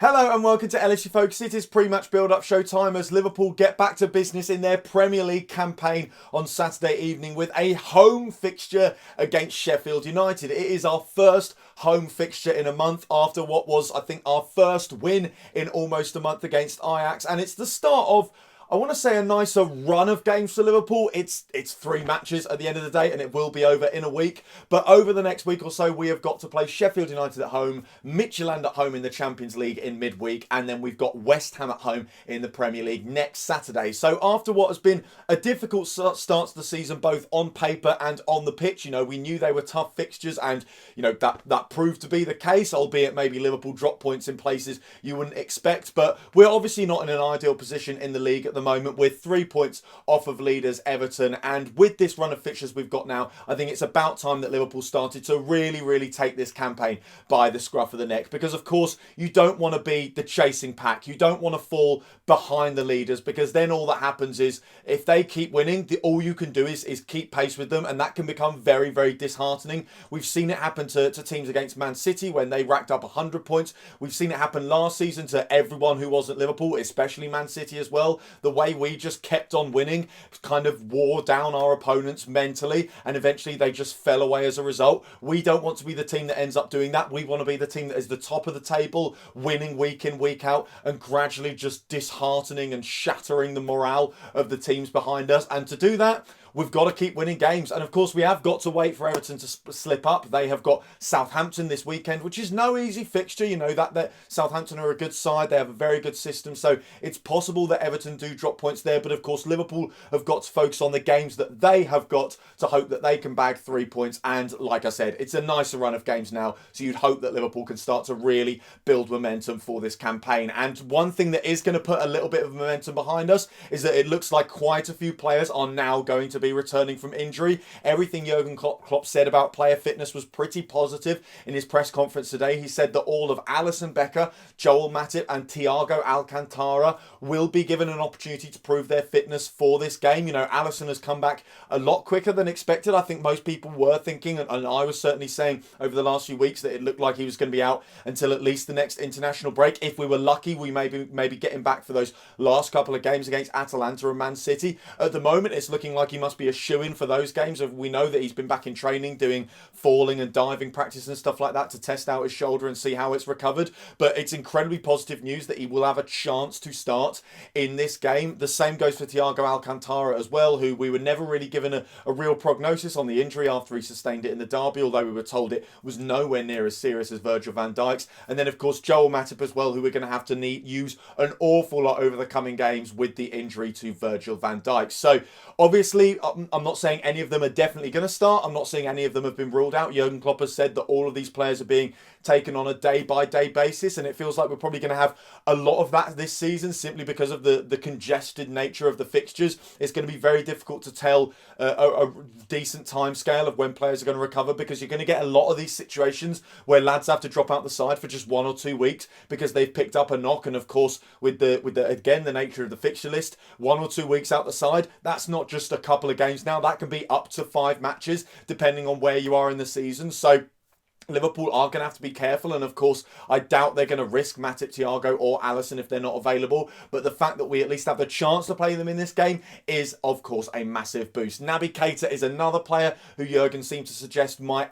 Hello and welcome to LSU Focus. It is pre-match build-up showtime as Liverpool get back to business in their Premier League campaign on Saturday evening with a home fixture against Sheffield United. It is our first home fixture in a month after what was, I think, our first win in almost a month against Ajax, and it's the start of, I want to say, a nicer run of games for Liverpool. It's 3 matches at the end of the day, and it will be over in a week. But over the next week or so, we have got to play Sheffield United at home, Midtjylland at home in the Champions League in midweek, and then we've got West Ham at home in the Premier League next Saturday. So after what has been a difficult start to the season, both on paper and on the pitch, we knew they were tough fixtures, and that proved to be the case, albeit maybe Liverpool dropped points in places you wouldn't expect. But we're obviously not in an ideal position in the league at the moment. We're 3 points off of leaders Everton, and with this run of fixtures we've got now, I think it's about time that Liverpool started to really take this campaign by the scruff of the neck, because of course you don't want to be the chasing pack. You don't want to fall behind the leaders, because then all that happens is if they keep winning, all you can do is keep pace with them, and that can become very disheartening. We've seen it happen to teams against Man City when they racked up 100 points. We've seen it happen last season to everyone who wasn't Liverpool, especially Man City as well. The way we just kept on winning kind of wore down our opponents mentally, and eventually they just fell away as a result. We don't want to be the team that ends up doing that. We want to be the team that is the top of the table, winning week in, week out, and gradually just disheartening and shattering the morale of the teams behind us. And to do that, we've got to keep winning games. And of course, we have got to wait for Everton to slip up. They have got Southampton this weekend, which is no easy fixture. That Southampton are a good side. They have a very good system. So it's possible that Everton do drop points there. But of course, Liverpool have got to focus on the games that they have got to hope that they can bag 3 points. And like I said, it's a nicer run of games now. So you'd hope that Liverpool can start to really build momentum for this campaign. And one thing that is going to put a little bit of momentum behind us is that it looks like quite a few players are now going to be returning from injury. Everything Jurgen Klopp said about player fitness was pretty positive in his press conference today. He said that all of Alisson Becker, Joel Matip and Thiago Alcantara will be given an opportunity to prove their fitness for this game. Alisson has come back a lot quicker than expected. I think most people were thinking, and I was certainly saying over the last few weeks, that it looked like he was going to be out until at least the next international break. If we were lucky, we maybe get him back for those last couple of games against Atalanta and Man City. At the moment, it's looking like he must be a shoo-in for those games. We know that he's been back in training doing falling and diving practice and stuff like that to test out his shoulder and see how it's recovered. But it's incredibly positive news that he will have a chance to start in this game. The same goes for Thiago Alcantara as well, who we were never really given a real prognosis on the injury after he sustained it in the derby, although we were told it was nowhere near as serious as Virgil van Dijk's. And then of course Joel Matip as well, who we're going to have to use an awful lot over the coming games with the injury to Virgil van Dijk. So obviously I'm not saying any of them are definitely going to start. I'm not saying any of them have been ruled out. Jurgen Klopp has said that all of these players are being taken on a day-by-day basis, and it feels like we're probably going to have a lot of that this season simply because of the congested nature of the fixtures. It's going to be very difficult to tell a decent time scale of when players are going to recover, because you're going to get a lot of these situations where lads have to drop out the side for just 1 or 2 weeks because they've picked up a knock. And of course, with the again the nature of the fixture list, 1 or 2 weeks out the side, that's not just a couple of games now. That can be up to 5 matches depending on where you are in the season. So Liverpool are going to have to be careful, and of course I doubt they're going to risk Matip, Thiago or Alisson if they're not available, but the fact that we at least have the chance to play them in this game is of course a massive boost. Naby Keita is another player who Jurgen seemed to suggest might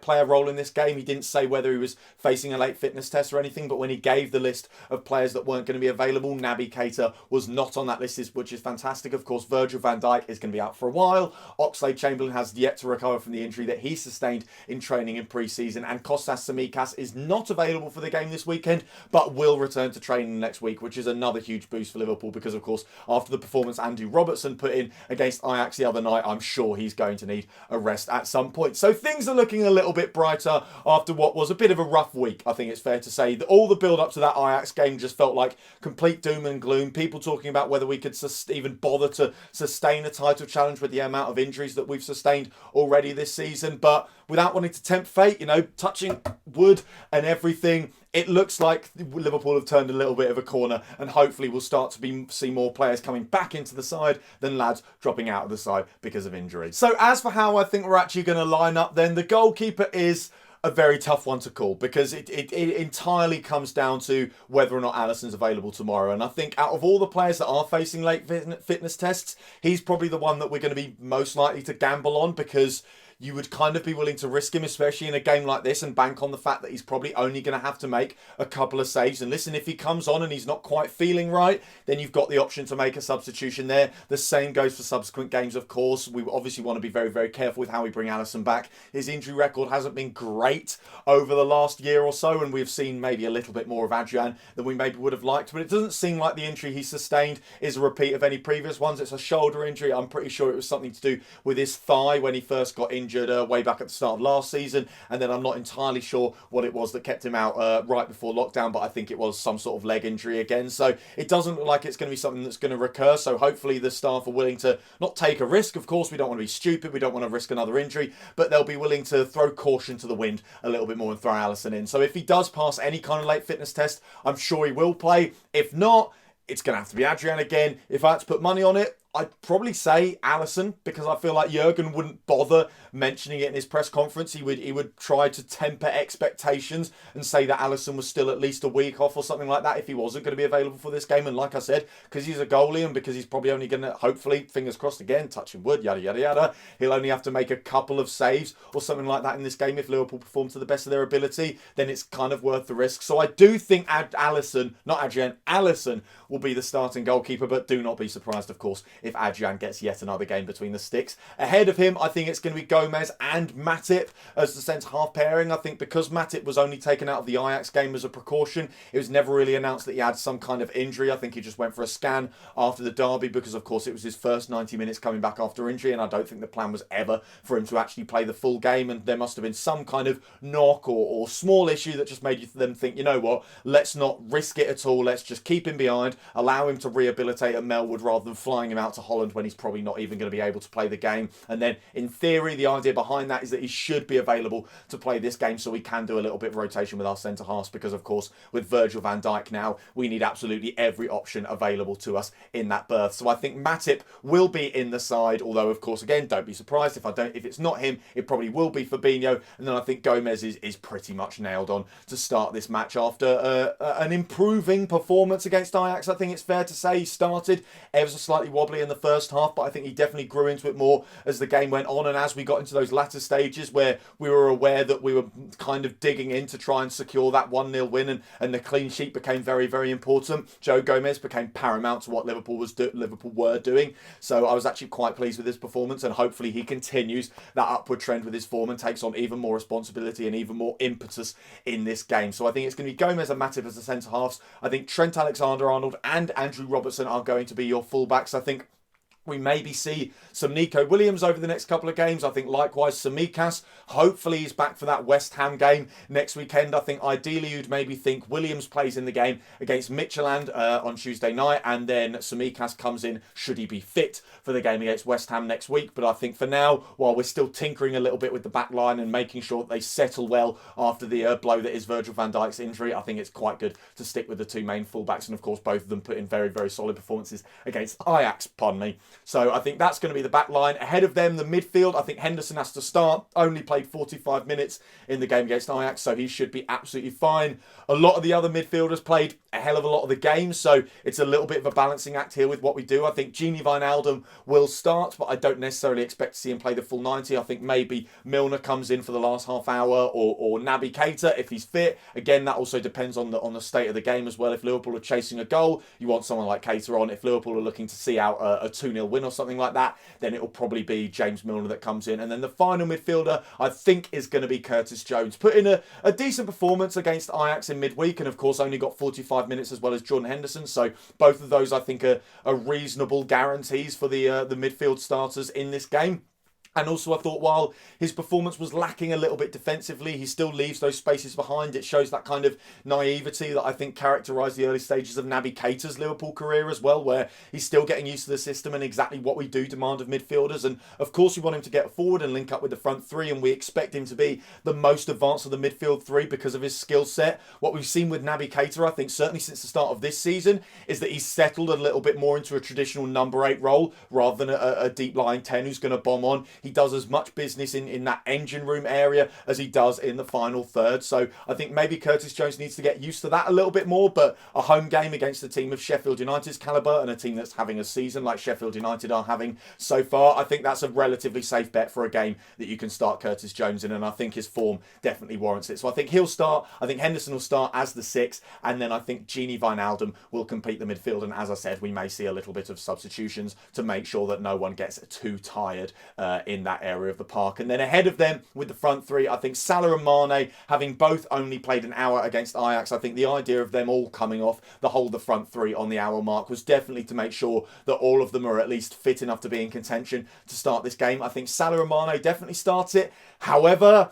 play a role in this game. He didn't say whether he was facing a late fitness test or anything, but when he gave the list of players that weren't going to be available, Naby Keita was not on that list, which is fantastic. Of course, Virgil van Dijk is going to be out for a while. Oxlade-Chamberlain has yet to recover from the injury that he sustained in training in pre-season, and Kostas Tsimikas is not available for the game this weekend, but will return to training next week, which is another huge boost for Liverpool, because of course after the performance Andrew Robertson put in against Ajax the other night, I'm sure he's going to need a rest at some point. So things are looking a little bit brighter after what was a bit of a rough week. I think it's fair to say that all the build up to that Ajax game just felt like complete doom and gloom. People talking about whether we could even bother to sustain a title challenge with the amount of injuries that we've sustained already this season. But without wanting to tempt fate, touching wood and everything, it looks like Liverpool have turned a little bit of a corner, and hopefully we'll start to see more players coming back into the side than lads dropping out of the side because of injury. So as for how I think we're actually going to line up, then the goalkeeper is a very tough one to call, because it entirely comes down to whether or not Alisson's available tomorrow. And I think out of all the players that are facing late fitness tests, he's probably the one that we're going to be most likely to gamble on, because you would kind of be willing to risk him, especially in a game like this, and bank on the fact that he's probably only going to have to make a couple of saves. And listen, if he comes on and he's not quite feeling right, then you've got the option to make a substitution there. The same goes for subsequent games, of course. We obviously want to be very, very careful with how we bring Alisson back. His injury record hasn't been great over the last year or so, and we've seen maybe a little bit more of Adrian than we maybe would have liked. But it doesn't seem like the injury he sustained is a repeat of any previous ones. It's a shoulder injury. I'm pretty sure it was something to do with his thigh when he first got injured way back at the start of last season, and then I'm not entirely sure what it was that kept him out right before lockdown, but I think it was some sort of leg injury again. So it doesn't look like it's going to be something that's going to recur. So hopefully the staff are willing to not take a risk. Of course, we don't want to be stupid, we don't want to risk another injury, but they'll be willing to throw caution to the wind a little bit more and throw Alisson in. So if he does pass any kind of late fitness test, I'm sure he will play. If not, it's going to have to be Adrian again. If I had to put money on it, I'd probably say Alisson, because I feel like Jurgen wouldn't bother mentioning it in his press conference. He would try to temper expectations and say that Alisson was still at least a week off or something like that if he wasn't going to be available for this game. And like I said, because he's a goalie and because he's probably only going to, hopefully, fingers crossed again, touching wood, yada, yada, yada, he'll only have to make a couple of saves or something like that in this game. If Liverpool perform to the best of their ability, then it's kind of worth the risk. So I do think Alisson, not Adrian, Alisson will be the starting goalkeeper, but do not be surprised, of course, if Adrian gets yet another game between the sticks. Ahead of him, I think it's going to be Gomez and Matip as the centre-half pairing. I think because Matip was only taken out of the Ajax game as a precaution, it was never really announced that he had some kind of injury. I think he just went for a scan after the derby because, of course, it was his first 90 minutes coming back after injury, and I don't think the plan was ever for him to actually play the full game, and there must have been some kind of knock or small issue that just made them think, you know what, let's not risk it at all. Let's just keep him behind, allow him to rehabilitate at Melwood rather than flying him out to Holland when he's probably not even going to be able to play the game. And then in theory, the idea behind that is that he should be available to play this game, so we can do a little bit of rotation with our centre halves, because of course with Virgil van Dijk now, we need absolutely every option available to us in that berth. So I think Matip will be in the side, although of course again, don't be surprised if it's not him, it probably will be Fabinho. And then I think Gomez is pretty much nailed on to start this match after an improving performance against Ajax. I think it's fair to say he started ever so slightly wobbly in the first half, but I think he definitely grew into it more as the game went on, and as we got into those latter stages where we were aware that we were kind of digging in to try and secure that 1-0 win, and the clean sheet became very, very important. Joe Gomez became paramount to what Liverpool were doing. So I was actually quite pleased with his performance, and hopefully he continues that upward trend with his form and takes on even more responsibility and even more impetus in this game. So I think it's going to be Gomez and Matip as the centre halves. I think Trent Alexander-Arnold and Andrew Robertson are going to be your fullbacks. I think we maybe see some Nico Williams over the next couple of games. I think likewise Tsimikas. Hopefully he's back for that West Ham game next weekend. I think ideally you'd maybe think Williams plays in the game against Midtjylland on Tuesday night, and then Tsimikas comes in should he be fit for the game against West Ham next week. But I think for now, while we're still tinkering a little bit with the back line and making sure that they settle well after the blow that is Virgil van Dijk's injury, I think it's quite good to stick with the two main fullbacks, and of course both of them put in very, very solid performances against Ajax, pardon me. So I think that's going to be the back line. Ahead of them, the midfield, I think Henderson has to start. Only played 45 minutes in the game against Ajax, so he should be absolutely fine. A lot of the other midfielders played a hell of a lot of the games, so it's a little bit of a balancing act here with what we do. I think Gini Wijnaldum will start, but I don't necessarily expect to see him play the full 90. I think maybe Milner comes in for the last half hour, or Naby Keita if he's fit. Again, that also depends on the state of the game as well. If Liverpool are chasing a goal, you want someone like Keita on. If Liverpool are looking to see out a 2-0 win or something like that, then it'll probably be James Milner that comes in. And then the final midfielder, I think, is going to be Curtis Jones. Put in a decent performance against Ajax in midweek, and of course only got 45 minutes as well as Jordan Henderson. So both of those, I think, are reasonable guarantees for the midfield starters in this game. And also I thought while his performance was lacking a little bit defensively, he still leaves those spaces behind. It shows that kind of naivety that I think characterised the early stages of Naby Keita's Liverpool career as well, where he's still getting used to the system and exactly what we do demand of midfielders. And of course we want him to get forward and link up with the front three, and we expect him to be the most advanced of the midfield three because of his skill set. What we've seen with Naby Keita, I think certainly since the start of this season, is that he's settled a little bit more into a traditional number 8 role rather than a deep lying 10 who's going to bomb on. he does as much business in that engine room area as he does in the final third. So I think maybe Curtis Jones needs to get used to that a little bit more, but a home game against a team of Sheffield United's calibre and a team that's having a season like Sheffield United are having so far, I think that's a relatively safe bet for a game that you can start Curtis Jones in, and I think his form definitely warrants it. So I think he'll start, I think Henderson will start as the 6, and then I think Gini Wijnaldum will complete the midfield, and as I said, we may see a little bit of substitutions to make sure that no one gets too tired in that area of the park. And then ahead of them with the front 3, I think Salah and Mane, having both only played an hour against Ajax, I think the idea of them all coming off the whole of the front 3 on the hour mark was definitely to make sure that all of them are at least fit enough to be in contention to start this game. I think Salah and Mane definitely starts it. However,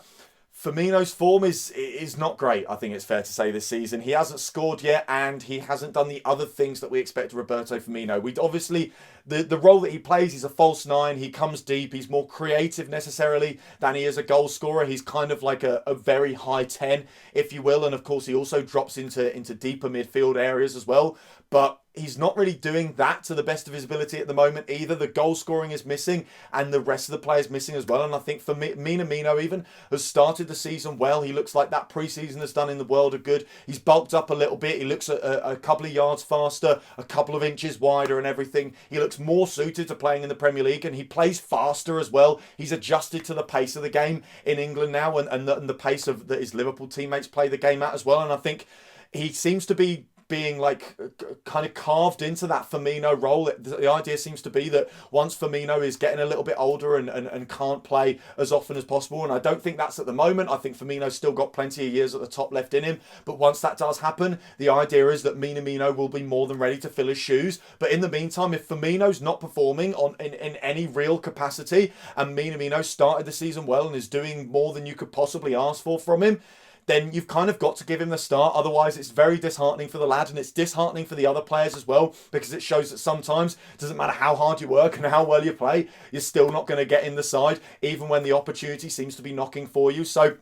Firmino's form is not great, I think it's fair to say, this season. He hasn't scored yet, and he hasn't done the other things that we expect of Roberto Firmino. We'd obviously, the role that he plays, he's a false 9. He comes deep. He's more creative necessarily than he is a goal scorer. He's kind of like a very high 10, if you will. And of course, he also drops into deeper midfield areas as well. But he's not really doing that to the best of his ability at the moment either. The goal scoring is missing, and the rest of the players missing as well. And I think for Minamino even has started the season well. He looks like that pre-season has done in the world of good. He's bulked up a little bit. He looks a couple of yards faster, a couple of inches wider and everything. He looks more suited to playing in the Premier League, and he plays faster as well. He's adjusted to the pace of the game in England now, and the pace of that his Liverpool teammates play the game at as well. And I think he seems to be being like kind of carved into that Firmino role. The idea seems to be that once Firmino is getting a little bit older and can't play as often as possible, and I don't think that's at the moment. I think Firmino's still got plenty of years at the top left in him, but once that does happen, the idea is that Minamino will be more than ready to fill his shoes. But in the meantime, if Firmino's not performing in any real capacity, and Minamino started the season well and is doing more than you could possibly ask for from him, then you've kind of got to give him the start. Otherwise, it's very disheartening for the lad, and it's disheartening for the other players as well, because it shows that sometimes it doesn't matter how hard you work and how well you play, you're still not going to get in the side, even when the opportunity seems to be knocking for you. So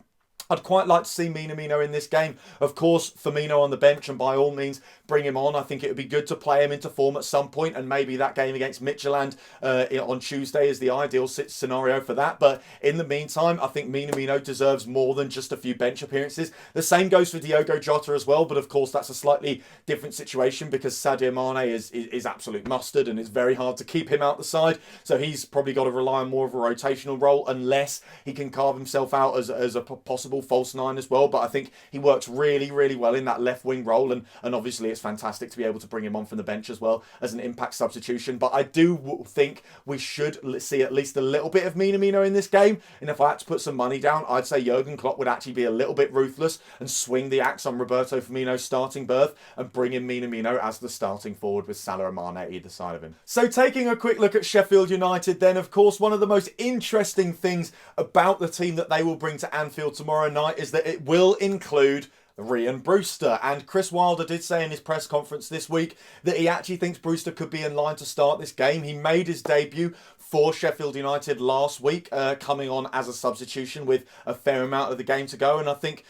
I'd quite like to see Minamino in this game. Of course, Firmino on the bench, and by all means, bring him on. I think it would be good to play him into form at some point, and maybe that game against Midtjylland on Tuesday is the ideal scenario for that. But in the meantime, I think Minamino deserves more than just a few bench appearances. The same goes for Diogo Jota as well, but of course that's a slightly different situation because Sadio Mane is absolute mustard, and it's very hard to keep him out the side. So he's probably got to rely on more of a rotational role, unless he can carve himself out as a possible false 9 as well. But I think he works really, really well in that left wing role, and obviously it's fantastic to be able to bring him on from the bench as well as an impact substitution. But I do think we should see at least a little bit of Minamino in this game, and if I had to put some money down, I'd say Jurgen Klopp would actually be a little bit ruthless and swing the axe on Roberto Firmino's starting berth and bring in Minamino as the starting forward with Salah and Mane either side of him. So taking a quick look at Sheffield United then, of course, one of the most interesting things about the team that they will bring to Anfield tomorrow night is that it will include Ryan Brewster. And Chris Wilder did say in his press conference this week that he actually thinks Brewster could be in line to start this game. He made his debut for Sheffield United last week, coming on as a substitution with a fair amount of the game to go. And I think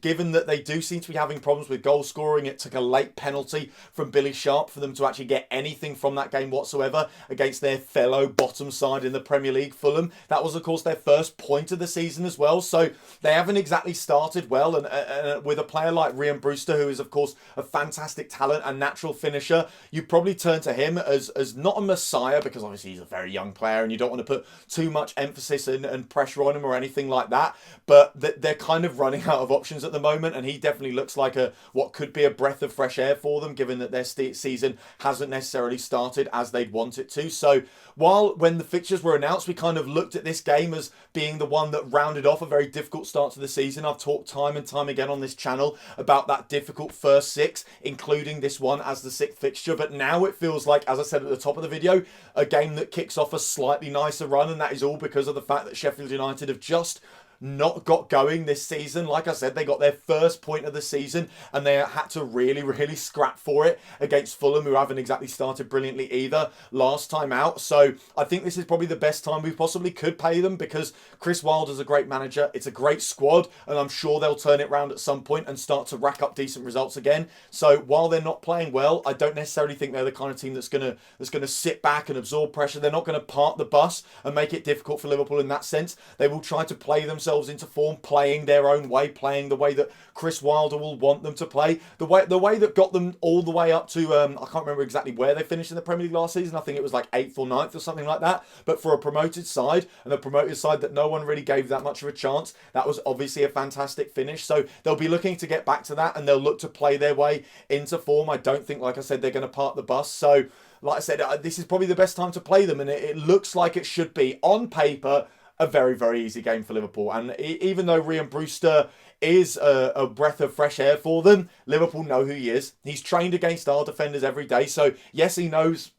given that they do seem to be having problems with goal scoring, it took a late penalty from Billy Sharp for them to actually get anything from that game whatsoever against their fellow bottom side in the Premier League, Fulham. That was, of course, their first point of the season as well. So they haven't exactly started well. And with a player like Ryan Brewster, who is, of course, a fantastic talent and natural finisher, you probably turn to him as not a messiah, because obviously he's a very young player and you don't want to put too much emphasis and pressure on him or anything like that. But they're kind of running out of options at the moment, and he definitely looks like what could be a breath of fresh air for them, given that their season hasn't necessarily started as they'd want it to. So when the fixtures were announced, we kind of looked at this game as being the one that rounded off a very difficult start to the season. I've talked time and time again on this channel about that difficult first 6, including this one as the 6th fixture. But now it feels like, as I said at the top of the video, a game that kicks off a slightly nicer run, and that is all because of the fact that Sheffield United have just not got going this season. Like I said, they got their first point of the season and they had to really, really scrap for it against Fulham, who haven't exactly started brilliantly either last time out. So I think this is probably the best time we possibly could pay them, because Chris Wilder's a great manager. It's a great squad, and I'm sure they'll turn it around at some point and start to rack up decent results again. So while they're not playing well, I don't necessarily think they're the kind of team that's gonna sit back and absorb pressure. They're not going to park the bus and make it difficult for Liverpool in that sense. They will try to play themselves into form, playing their own way, playing the way that Chris Wilder will want them to play, the way that got them all the way up to I can't remember exactly where they finished in the Premier League last season. I think it was like 8th or 9th or something like that. But for a promoted side, and a promoted side that no one really gave that much of a chance, that was obviously a fantastic finish. So they'll be looking to get back to that, and they'll look to play their way into form. I don't think, like I said, they're going to park the bus. So like I said, this is probably the best time to play them, and it looks like it should be, on paper, a very, very easy game for Liverpool. And even though Ryan Brewster is a breath of fresh air for them, Liverpool know who he is. He's trained against our defenders every day. So, yes, he knows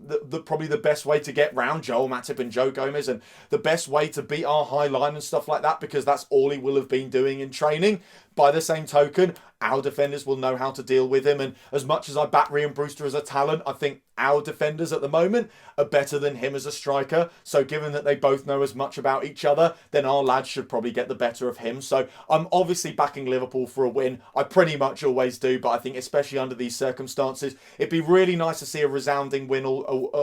probably the best way to get round Joel Matip and Joe Gomez, and the best way to beat our high line and stuff like that, because that's all he will have been doing in training. By the same token, our defenders will know how to deal with him. And as much as I back Ryan Brewster as a talent, I think our defenders at the moment are better than him as a striker. So given that they both know as much about each other, then our lads should probably get the better of him. So I'm obviously backing Liverpool for a win. I pretty much always do, but I think especially under these circumstances, it'd be really nice to see a resounding win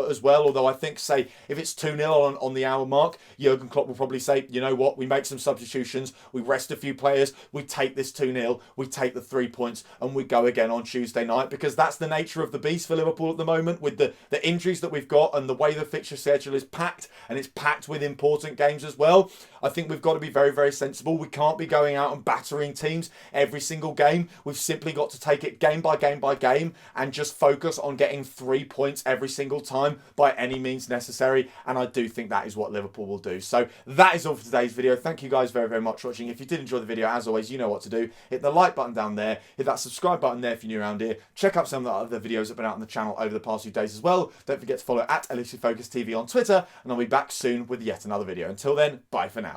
as well. Although I think, say, if it's 2-0 on the hour mark, Jurgen Klopp will probably say, you know what, we make some substitutions, we rest a few players, we take this 2-0, we take the 3 points, and we go again on Tuesday night, because that's the nature of the beast for Liverpool at the moment, with the injuries that we've got and the way the fixture schedule is packed, and it's packed with important games as well. I think we've got to be very, very sensible. We can't be going out and battering teams every single game. We've simply got to take it game by game by game and just focus on getting 3 points every single time by any means necessary. And I do think that is what Liverpool will do. So that is all for today's video. Thank you guys very, very much for watching. If you did enjoy the video, as always, you know what to do. Hit the like button down there. Hit that subscribe button there if you're new around here. Check out some of the other videos that have been out on the channel over the past few days as well. Don't forget to follow at LIVSHU Focus TV on Twitter, and I'll be back soon with yet another video. Until then, bye for now.